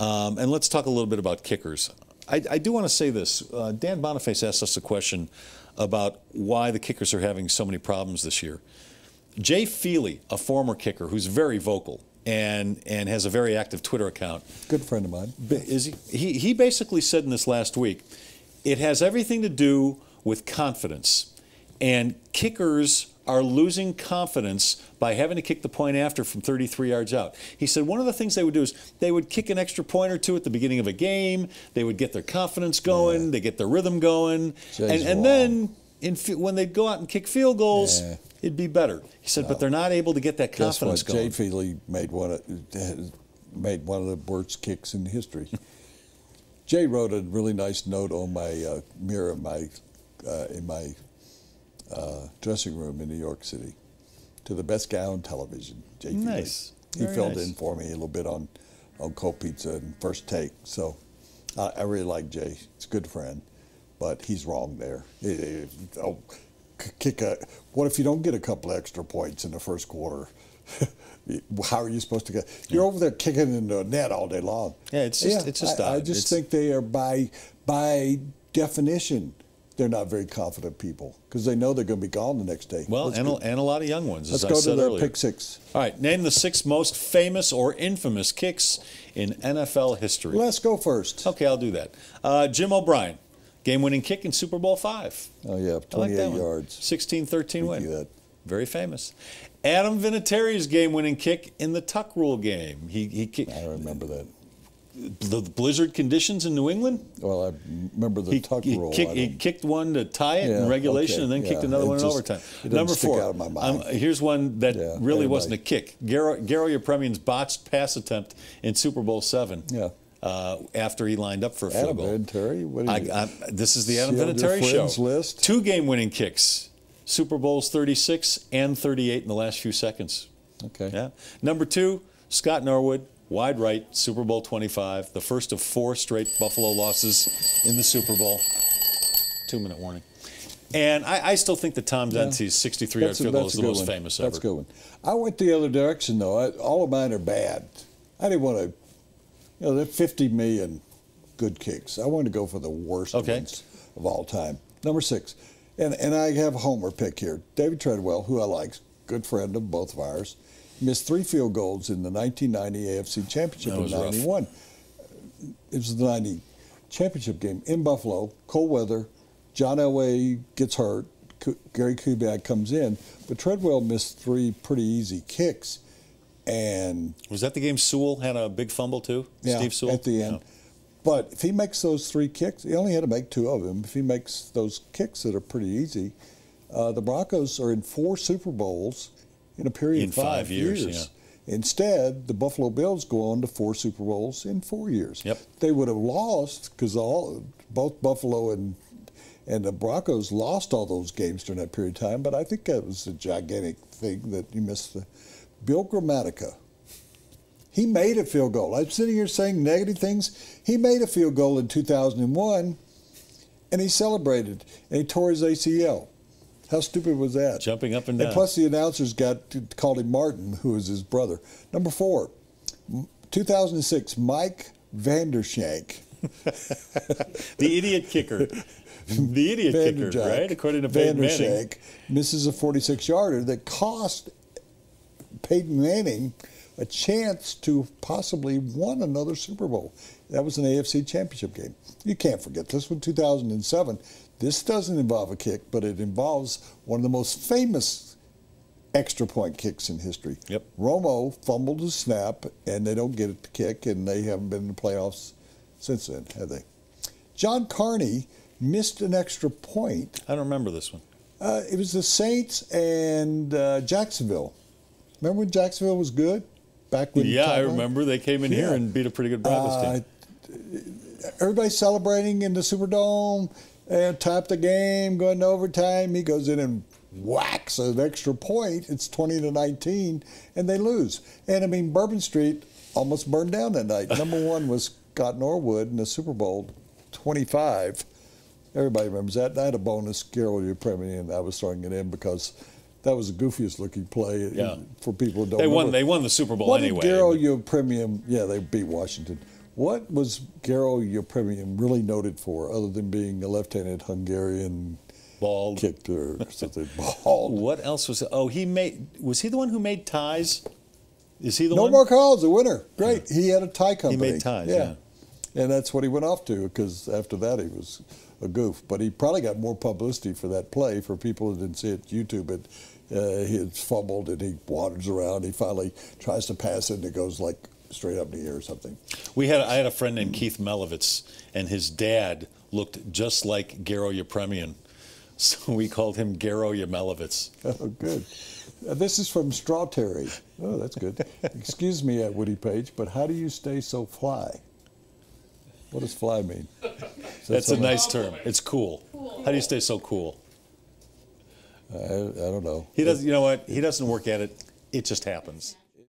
And let's talk a little bit about kickers. I do want to say this. Dan Boniface asked us a question about why the kickers are having so many problems this year. Jay Feely, a former kicker who's very vocal and has a very active Twitter account. Good friend of mine. Is he? He basically said in this last week, it has everything to do with confidence. And kickers are losing confidence by having to kick the point after from 33 yards out. He said one of the things they would do is they would kick an extra point or two at the beginning of a game. They would get their confidence going. They get their rhythm going. And then when they'd go out and kick field goals, it'd be better. He said, but they're not able to get that confidence going. Jay Feely made one of the worst kicks in history. Jay wrote a really nice note on my mirror in my dressing room in New York City. To the best guy on television, Jay Feely. Nice. He filled in for me a little bit on Cold Pizza and First Take. So I really like Jay. He's a good friend, but he's wrong there. What if you don't get a couple extra points in the first quarter? How are you supposed to get? You're over there kicking into a net all day long. Yeah, it's just I just think they are by definition. They're not very confident people because they know they're going to be gone the next day. Well, and a lot of young ones, as I said earlier. Let's go to the pick six. All right, name the 6 most famous or infamous kicks in NFL history. Let's go first. Okay, I'll do that. Jim O'Brien, game-winning kick in Super Bowl V. Oh, yeah, 28 yards. 16-13 win. Very famous. Adam Vinatieri's game-winning kick in the Tuck Rule game. He kicked. I remember that. The blizzard conditions in New England? Well, I remember the Tuck Rule. He kicked one to tie it in regulation and then kicked another one in overtime. Number 4. Here's one that really wasn't a kick. Garo Yepremian's botched pass attempt in Super Bowl VII. After he lined up for a field goal. Adam Vinatieri? This is the Adam Vinatieri show. List? 2 game-winning kicks. Super Bowls 36 and 38 in the last few seconds. Okay. Yeah. Number 2, Scott Norwood. Wide right, Super Bowl 25, the first of 4 straight Buffalo losses in the Super Bowl. 2-minute warning. And I still think that Tom Dempsey's 63-yard field goal is the most famous ever. That's a good one. I went the other direction, though. All of mine are bad. I didn't want to, there are 50 million good kicks. I wanted to go for the worst ones of all time. Number 6, and I have a homer pick here. David Treadwell, who I like, good friend of both of ours, missed 3 field goals in the 1990 AFC Championship in '91. It was the '90 championship game in Buffalo, cold weather. John Elway gets hurt. Gary Kubiak comes in, but Treadwell missed 3 pretty easy kicks. And was that the game Sewell had a big fumble too? Yeah, Steve Sewell at the end. Yeah. But if he makes those 3 kicks, he only had to make 2 of them. If he makes those kicks that are pretty easy, the Broncos are in 4 Super Bowls in a period of 5 years. Yeah. Instead, the Buffalo Bills go on to 4 Super Bowls in 4 years. Yep. They would have lost because both Buffalo and the Broncos lost all those games during that period of time. But I think that was a gigantic thing that you missed. Bill Gramatica, he made a field goal. I'm sitting here saying negative things. He made a field goal in 2001, and he celebrated, and he tore his ACL. How stupid was that? Jumping up and down. And plus the announcers called him Martin, who was his brother. Number 4, 2006, Mike Vandershank. The idiot kicker. The idiot kicker, right? According to Peyton Manning. Misses a 46-yarder that cost Peyton Manning a chance to possibly won another Super Bowl. That was an AFC Championship game. You can't forget this one, 2007. This doesn't involve a kick, but it involves one of the most famous extra point kicks in history. Yep. Romo fumbled the snap, and they don't get it to kick, and they haven't been in the playoffs since then, have they? John Carney missed an extra point. I don't remember this one. It was the Saints and Jacksonville. Remember when Jacksonville was good? Back when I remember. They came in here and beat a pretty good Broncos team. Everybody celebrating in the Superdome. And top the game, going to overtime. He goes in and whacks an extra point. It's 20-19, and they lose. And, I mean, Bourbon Street almost burned down that night. Number 1 was Scott Norwood in the Super Bowl 25. Everybody remembers that. I had a bonus, Garo Yepremian, and I was throwing it in because that was the goofiest looking play for people who don't remember. They won the Super Bowl anyway. Garo Yepremian, they beat Washington. What was Garo Yepremian really noted for, other than being a left-handed Hungarian Bald. kicker or something? Bald. What else was? Oh, was he the one who made ties? Is he the No one? More Calls, the winner. Great. He had a tie company. He made ties. Yeah. And that's what he went off to, because after that he was a goof. But he probably got more publicity for that play. For people who didn't see it, YouTube it. He had fumbled and he wanders around. He finally tries to pass it and it goes like straight up in the air or something. I had a friend named Keith Melovitz, and his dad looked just like Garo Yepremian. So we called him Garo Yemelovitz. Oh, good. This is from Straw Terry. Oh, that's good. Excuse me, Woody Page, but how do you stay so fly? What does fly mean? That's a nice term. It's cool. How do you stay so cool? I don't know. He does. You know what? He doesn't work at it. It just happens.